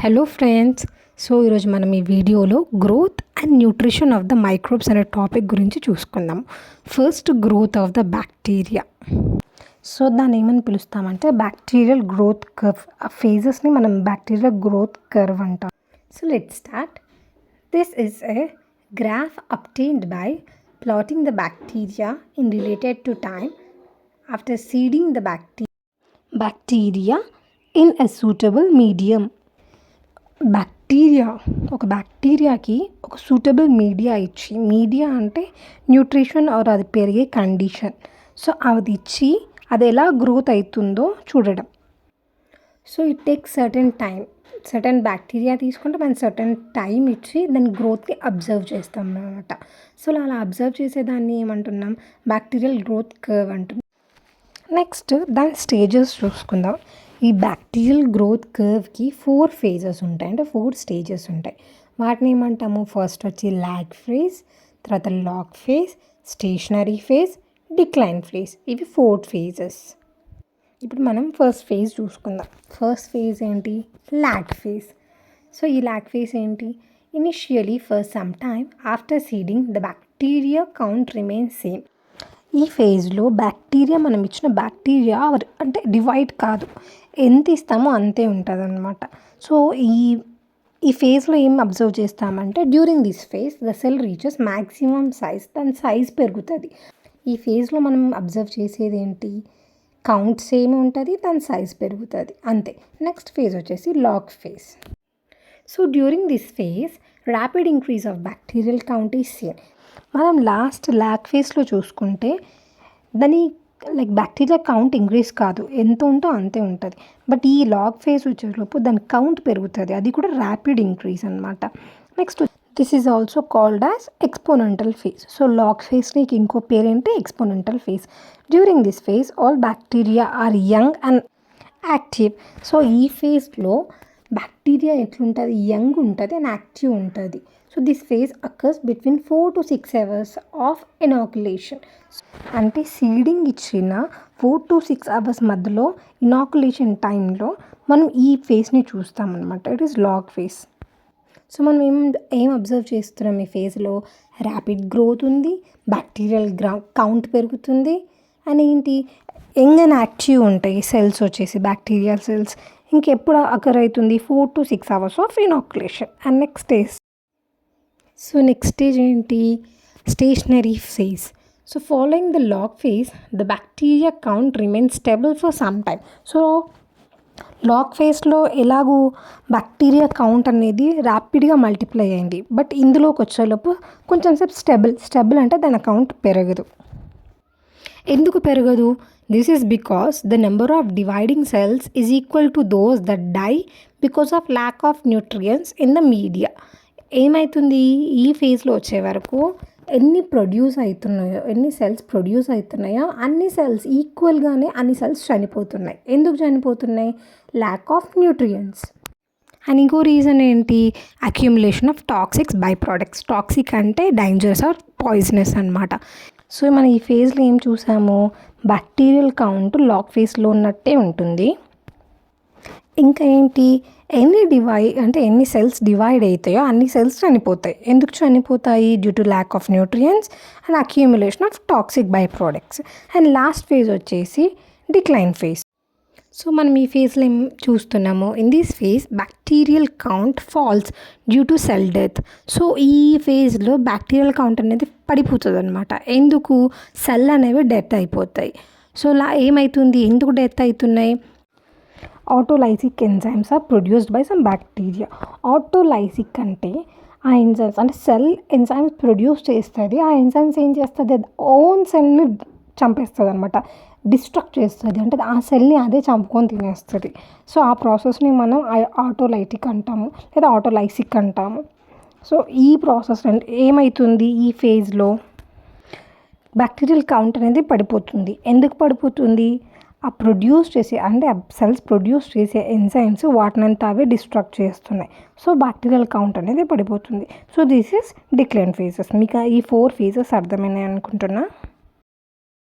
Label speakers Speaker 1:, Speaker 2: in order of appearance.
Speaker 1: Hello friends. So ఈరోజు మనం ఈ వీడియోలో growth and nutrition of the microbes అనే టాపిక్ గురించి చూసుకుందాం. First, growth of the bacteria. So దాన్ని ఏమని పిలుస్తామంటే బ్యాక్టీరియల్ గ్రోత్ కర్వ్. ఆ ఫేజెస్ని మనం బ్యాక్టీరియల్ గ్రోత్ కర్వ్ అంటాం. So let's start. This is a graph obtained by plotting the bacteria in related to time after seeding the bacteria in a suitable medium. ఒక బ్యాక్టీరియాకి ఒక suitable media ఇచ్చి, media అంటే nutrition are అది పెరిగే condition. So అది ఇచ్చి అది ఎలా గ్రోత్ అవుతుందో చూడడం. So it takes certain bacteria తీసుకుంటే మనం సర్టెన్ టైం ఇచ్చి దాని గ్రోత్ని అబ్జర్వ్ చేస్తాం అన్నమాట. సో అలా అబ్జర్వ్ చేసేదాన్ని ఏమంటున్నాం, బ్యాక్టీరియల్ గ్రోత్ కర్వ్ అంటున్నాం. నెక్స్ట్ దాని స్టేజెస్ చూసుకుందాం. ఈ బ్యాక్టీరియల్ గ్రోత్ కర్వ్కి 4 ఫేజెస్ ఉంటాయి, అంటే 4 స్టేజెస్ ఉంటాయి. వాటిని ఏమంటాము, ఫస్ట్ వచ్చి ల్యాగ్ ఫేజ్, తర్వాత log phase, stationary phase, decline phase. ఇవి 4 ఫేజెస్. ఇప్పుడు మనం ఫస్ట్ ఫేజ్ చూసుకుందాం. ఫస్ట్ ఫేజ్ ఏంటి, ల్యాగ్ ఫేజ్. సో ఈ ల్యాగ్ ఫేజ్ ఏంటి, initially for some time after seeding the bacteria count remains same. ఈ ఫేజ్లో బ్యాక్టీరియా, మనం ఇచ్చిన బ్యాక్టీరియా అంటే డివైడ్ కాదు, ఎంత ఇస్తామో అంతే ఉంటుంది అన్నమాట. సో ఈ ఫేజ్లో ఏం అబ్జర్వ్ చేస్తామంటే during this phase the cell reaches maximum size, దాని సైజ్ పెరుగుతుంది. ఈ ఫేజ్లో మనం అబ్జర్వ్ చేసేది ఏంటి, కౌంట్ సేమ్ ఉంటుంది, దాని సైజ్ పెరుగుతుంది, అంతే. నెక్స్ట్ ఫేజ్ వచ్చేసి log phase. So during this phase rapid increase of bacterial count is seen. మనం లాస్ట్ ల్యాగ్ ఫేజ్లో చూసుకుంటే దాని బ్యాక్టీరియా కౌంట్ ఇంక్రీజ్ కాదు, ఎంత ఉంటో అంతే ఉంటుంది. బట్ ఈ లాగ్ ఫేజ్ వచ్చేలోపు దాని కౌంట్ పెరుగుతుంది, అది కూడా ర్యాపిడ్ ఇంక్రీజ్ అనమాట. Next this is also called as exponential phase. So log ఫేజ్కి ఇంకో పేరేంటి, exponential phase. During this phase all bacteria are young and active. So ఈ ఫేజ్లో బ్యాక్టీరియా ఎట్లుంటుంది, యంగ్ ఉంటుంది అండ్ యాక్టివ్ ఉంటుంది. So this phase occurs between 4 to 6 hours of inoculation. అంటే seeding ఇచ్చిన 4 to 6 hours మధ్యలో ఇనాక్యులేషన్ టైంలో మనం ఈ ఫేజ్ని చూస్తామన్నమాట. It is log phase. So మనం ఏం అబ్జర్వ్ చేస్తున్నాం, ఈ ఫేజ్లో ర్యాపిడ్ గ్రోత్ ఉంది, బ్యాక్టీరియల్ కౌంట్ పెరుగుతుంది, అండ్ ఏంటి, యంగ్ అండ్ యాక్టివ్ ఉంటాయి సెల్స్ వచ్చేసి బ్యాక్టీరియల్ సెల్స్. ఇంకెప్పుడు అకర్ అవుతుంది, 4 to 6 hours of inoculation. And next stage ఏంటి, stationary phase. So following the log phase the bacteria count remains stable for some time. So log ఫేజ్లో ఎలాగూ bacteria count అనేది ర్యాపిడ్గా multiply అయింది, but ఇందులోకి వచ్చేలోపు కొంచెం సేపు స్టెబుల్ అంటే దాని కౌంట్ పెరగదు. ఎందుకు పెరగదు, this is because the number of dividing cells is equal to those that die because of lack of nutrients in the media. ఏమవుతుంది, ఈ ఫేజ్లో వచ్చే వరకు ఎన్ని సెల్స్ ప్రొడ్యూస్ అవుతున్నాయో అన్ని సెల్స్ ఈక్వల్గానే అన్ని సెల్స్ చనిపోతున్నాయి. ఎందుకు చనిపోతున్నాయి, ల్యాక్ ఆఫ్ న్యూట్రియంట్స్. అండ్ ఇంకో రీజన్ ఏంటి, accumulation of toxics by products. Toxic అంటే డేంజరస్ ఆర్ పాయిజనస్ అనమాట. సో మనం ఈ ఫేజ్లో ఏం చూసాము, బ్యాక్టీరియల్ కౌంట్ లాగ్ ఫేజ్లో ఉన్నట్టే ఉంటుంది. ఇంకా ఏంటి, ఎన్ని సెల్స్ డివైడ్ అవుతాయో అన్ని సెల్స్ చనిపోతాయి. ఎందుకు చనిపోతాయి, due to lack of nutrients and accumulation of toxic by products. And last phase వచ్చేసి డిక్లైన్ ఫేజ్. సో మనం ఈ ఫేజ్లో ఏం చూస్తున్నాము, in this phase bacterial count falls due to cell death. So ఈ ఫేజ్లో బ్యాక్టీరియల్ కౌంట్ అనేది పడిపోతుంది అనమాట. ఎందుకు, సెల్ అనేవి డెత్ అయిపోతాయి. సో ఏమవుతుంది, ఎందుకు డెత్ అవుతున్నాయి, autolytic enzymes are produced by some bacteria. Autolytic అంటే ఆ ఎంజైమ్స్, అంటే సెల్ ఎంజైమ్స్ ప్రొడ్యూస్ చేస్తుంది. ఆ ఎంజైమ్స్ ఏం చేస్తుంది, ఓన్ సెల్ని చంపేస్తుంది అనమాట, డిస్ట్రక్ట్ చేస్తుంది, అంటే ఆ సెల్ని అదే చంపుకొని తినేస్తుంది. సో ఆ ప్రాసెస్ని మనం ఆటోలైటిక్ అంటాము లేదా ఆటోలైసిక్ అంటాము. సో ఈ ప్రాసెస్ ఏమవుతుంది, ఈ ఫేజ్లో బ్యాక్టీరియల్ కౌంట్ అనేది పడిపోతుంది. ఎందుకు పడిపోతుంది, ఆ ప్రొడ్యూస్ చేసే, అంటే సెల్స్ ప్రొడ్యూస్ చేసే ఎంజైమ్స్ వాటినంతా అవే డిస్ట్రక్ట్ చేస్తున్నాయి. సో బ్యాక్టీరియల్ కౌంట్ అనేది పడిపోతుంది. So this is decline phases. మీకు ఈ 4 ఫేజెస్ అర్థమైనాయి అనుకుంటున్నా.